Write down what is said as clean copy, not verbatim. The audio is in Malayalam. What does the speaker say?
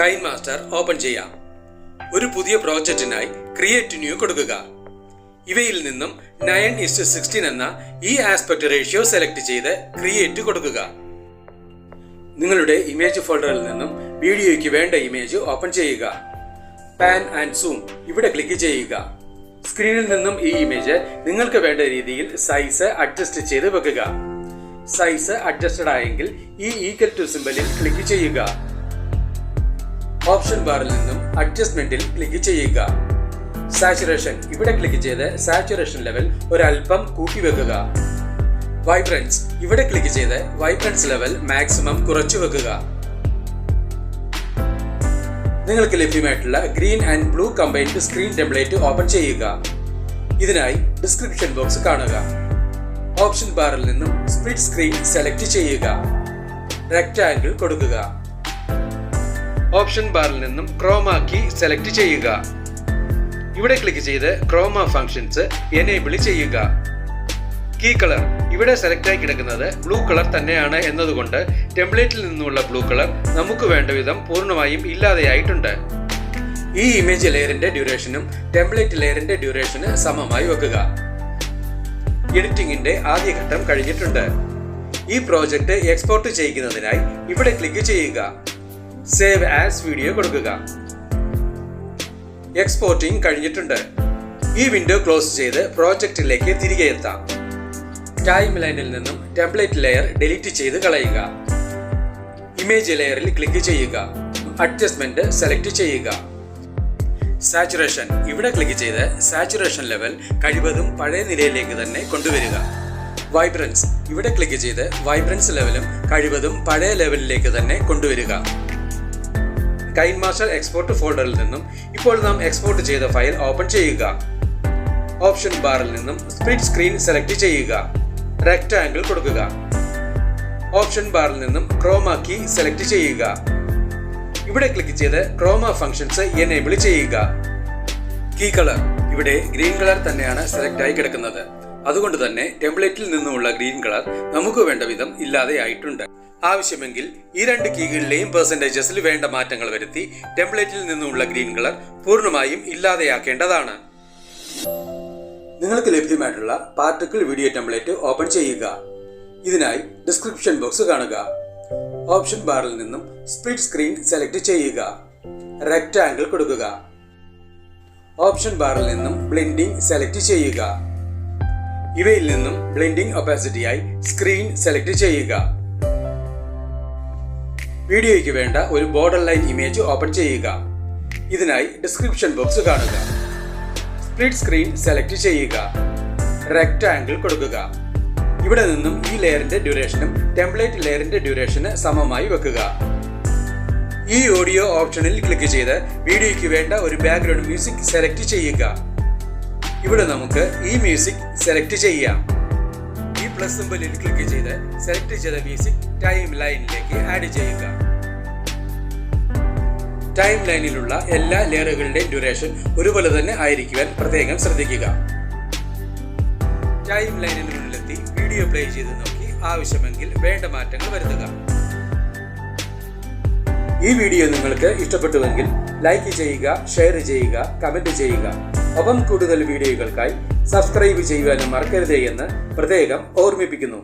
കൈൻമാസ്റ്റർ ഓപ്പൺ ചെയ്യാം. ഒരു പുതിയ പ്രോജക്റ്റിനായി ക്രിയേറ്റ് ന്യൂ കൊടുക്കുക. ഇവയിൽ നിന്നും 9:16 എന്ന ഈ ആസ്പെക്ട് റേഷ്യോ സെലക്ട് ചെയ്ത് ക്രിയേറ്റ് കൊടുക്കുക. നിങ്ങളുടെ ഇമേജ് ഫോൾഡറിൽ നിന്നും വീഡിയോയ്ക്ക് വേണ്ട ഇമേജ് ഓപ്പൺ ചെയ്യുക. പാൻ ആൻഡ് സൂം ഇവിടെ ക്ലിക്ക് ചെയ്യുക. സ്ക്രീനിൽ നിന്നും ഈ ഇമേജ് നിങ്ങൾക്ക് വേണ്ട രീതിയിൽ സൈസ് അഡ്ജസ്റ്റ് ചെയ്ത് വെക്കുക. സൈസ് അഡ്ജസ്റ്റഡ് ആയെങ്കിൽ ഈ ഈക്വൽ ടു സിംബലിൽ ക്ലിക്ക് ചെയ്യുക. ഓപ്ഷൻ ബാറിൽ നിന്നും അഡ്ജസ്റ്റ്മെന്റിൽ ക്ലിക്ക് ചെയ്യുക. സാച്ചുറേഷൻ ഇവിടെ ക്ലിക്ക് ചെയ്ത് സാച്ചുറേഷൻ ലെവൽ ഒരൽപ്പം കൂട്ടി വെക്കുക. വൈബ്രൻസ് ഇവിടെ ക്ലിക്ക് ചെയ്ത് വൈബ്രൻസ് ലെവൽ മാക്സിമം കുറച്ചു വെക്കുക. നിങ്ങൾക്ക് ലഭ്യമായിട്ടുള്ള green and blue combined screen template open ചെയ്യുക. ഇതിനായി ഡിസ്ക്രിപ്ഷൻ ബോക്സ് കാണുക. ഓപ്ഷൻ ബാറിൽ നിന്നും സ്പ്ലിറ്റ് സ്ക്രീൻ സെലക്ട് ചെയ്യുക. റെക്ടാങ്കിൾ കൊടുക്കുക. ഓപ്ഷൻ ബാറിൽ നിന്നും ക്രോമ കീ സെലക്ട് ചെയ്യുക. ഇവിടെ ക്ലിക്ക് ചെയ്ത് ക്രോമ ഫങ്ഷൻസ് എനേബിൾ ചെയ്യുക. കീ കളർ ഇവിടെ സെലക്ട് ആയി കിടക്കുന്നത് ബ്ലൂ കളർ തന്നെയാണ് എന്നതുകൊണ്ട് ടെംപ്ലേറ്റിൽ നിന്നുള്ള ബ്ലൂ കളർ നമുക്ക് വേണ്ട വിധം പൂർണ്ണമായും ഇല്ലാതെയായിട്ടുണ്ട്. ഈ ഇമേജ് ലെയറിന്റെ ഡ്യൂറേഷനും ടെംപ്ലേറ്റ് ലെയറിന്റെ ഡ്യൂറേഷന് സമമായി വെക്കുക. എഡിറ്റിംഗിന്റെ ആദ്യഘട്ടം കഴിഞ്ഞിട്ടുണ്ട്. ഈ പ്രോജക്റ്റ് എക്സ്പോർട്ട് ചെയ്യുന്നതിനായി ഇവിടെ ക്ലിക്ക് ചെയ്യുക. സേവ് ആസ് വീഡിയോ കൊടുക്കുക. എക്സ്പോർട്ടിംഗ് കഴിഞ്ഞിട്ടുണ്ട്. ഈ വിൻഡോ ക്ലോസ് ചെയ്ത് പ്രോജക്റ്റിലേക്ക് തിരികെ എത്താം. ടൈം ലൈനിൽ നിന്നും ടെംപ്ലേറ്റ് ലെയർ ഡിലീറ്റ് ചെയ്ത് കളയുക. ഇമേജ് ലെയറിൽ ക്ലിക്ക് ചെയ്യുക. അഡ്ജസ്റ്റ്മെന്റ് സെലക്ട് ചെയ്യുക. സാച്ചുറേഷൻ ഇവിടെ ക്ലിക്ക് ചെയ്ത് സാച്ചുറേഷൻ ലെവൽ കഴിവതും പഴയ നിലയിലേക്ക് തന്നെ കൊണ്ടുവരിക. വൈബ്രൻസ് ഇവിടെ ക്ലിക്ക് ചെയ്ത് വൈബ്രൻസ് ലെവലും കഴിവതും പഴയ ലെവലിലേക്ക് തന്നെ കൊണ്ടുവരിക. കൈൻമാസ്റ്റർ എക്സ്പോർട്ട് ഫോൾഡറിൽ നിന്നും ഇപ്പോൾ നാം എക്സ്പോർട്ട് ചെയ്ത ഫയൽ ഓപ്പൺ ചെയ്യുക. ഓപ്ഷൻ ബാറിൽ നിന്നും സ്പ്ലിറ്റ് സ്ക്രീൻ സെലക്ട് ചെയ്യുക. റെക്ടാങ്കിൾ കൊടുക്കുക. ഓപ്ഷൻ ബാറിൽ നിന്നും ക്രോമ കീ സെലക്ട് ചെയ്യുക. ഇവിടെ ക്ലിക്ക് ചെയ്ത് ക്രോമ ഫങ്ഷൻസ് എനേബിൾ ചെയ്യുക. കീ കളർ ഇവിടെ ഗ്രീൻ കളർ തന്നെയാണ് സെലക്ട് ആയി കിടക്കുന്നത്. അതുകൊണ്ട് തന്നെ ടെംപ്ലേറ്റിൽ നിന്നുമുള്ള ഗ്രീൻ കളർ നമുക്ക് വേണ്ട വിധം ഇല്ലാതെയായിട്ടുണ്ട്. ആവശ്യമെങ്കിൽ ഈ രണ്ട് കീകളിലെയും പെർസെന്റേജസിൽ വേണ്ട മാറ്റങ്ങൾ വരുത്തി ടെംപ്ലേറ്റിൽ നിന്നുള്ള ഗ്രീൻ കളർ പൂർണ്ണമായും ഇല്ലാതെയാക്കേണ്ടതാണ്. നിങ്ങൾക്ക് ലഭ്യമായിട്ടുള്ള പാർട്ടിക്കിൾ വീഡിയോ ടെംപ്ലേറ്റ് ഓപ്പൺ ചെയ്യുക. ഇതിനായി ഡിസ്ക്രിപ്ഷൻ ബോക്സ് കാണുക. ഓപ്ഷൻ ബാറിൽ നിന്നും സ്പ്ലിറ്റ് സ്ക്രീൻ സെലക്ട് ചെയ്യുക. റെക്ടാങ്കിൾ കൊടുക്കുക. ഓപ്ഷൻ ബാറിൽ നിന്നും ബ്ലെൻഡിംഗ് സെലക്ട് ചെയ്യുക. ഇവയിൽ നിന്നും ബ്ലെൻഡിംഗ് ഒപ്പാസിറ്റിയായി സ്ക്രീൻ സെലക്ട് ചെയ്യുക. വീഡിയോയ്ക്ക് വേണ്ട ഒരു ബോർഡർ ലൈൻ ഇമേജ് ഓപ്പൺ ചെയ്യുക. ഇതിനായി ഡിസ്ക്രിപ്ഷൻ ബോക്സ് കാണുക. സ്പ്ലിറ്റ് സ്ക്രീൻ സെലക്ട് ചെയ്യുക. റെക്ടാങ്കിൾ കൊടുക്കുക. ഇവിടെ നിന്നും ഈ ലെയറിന്റെ ഡ്യൂറേഷനും ടെംപ്ലേറ്റ് ലെയറിന്റെ ഡ്യൂറേഷന് സമമായി വെക്കുക. ഈ ഓഡിയോ ഓപ്ഷനിൽ ക്ലിക്ക് ചെയ്ത് വീഡിയോയ്ക്ക് വേണ്ട ഒരു ബാക്ക്ഗ്രൗണ്ട് മ്യൂസിക് സെലക്ട് ചെയ്യുക. ഇവിടെ നമുക്ക് ഈ മ്യൂസിക് സെലക്ട് ചെയ്യാം. ഈ പ്ലസ് സിംബലിൽ ക്ലിക്ക് ചെയ്ത് സെലക്ട് ചെയ്ത മ്യൂസിക് ടൈം ലൈനിലേക്ക് ആഡ് ചെയ്യുക. ടൈം ലൈനിലുള്ള എല്ലാ ലെയറുകളുടെയും ഡ്യൂറേഷൻ ഒരുപോലെ തന്നെ ആയിരിക്കുവാൻ പ്രത്യേകം ശ്രദ്ധിക്കുക. ടൈം ലൈനിനുള്ളിലെത്തി വീഡിയോ പ്ലേ ചെയ്ത് നോക്കി ആവശ്യമെങ്കിൽ വേണ്ട മാറ്റങ്ങൾ വരുത്തുക. ഈ വീഡിയോ നിങ്ങൾക്ക് ഇഷ്ടപ്പെട്ടുവെങ്കിൽ ലൈക്ക് ചെയ്യുക, ഷെയർ ചെയ്യുക, കമന്റ് ചെയ്യുക. ഒപ്പം കൂടുതൽ വീഡിയോകൾക്കായി സബ്സ്ക്രൈബ് ചെയ്യുവാനും മറക്കരുതേ എന്ന് പ്രത്യേകം ഓർമ്മിപ്പിക്കുന്നു.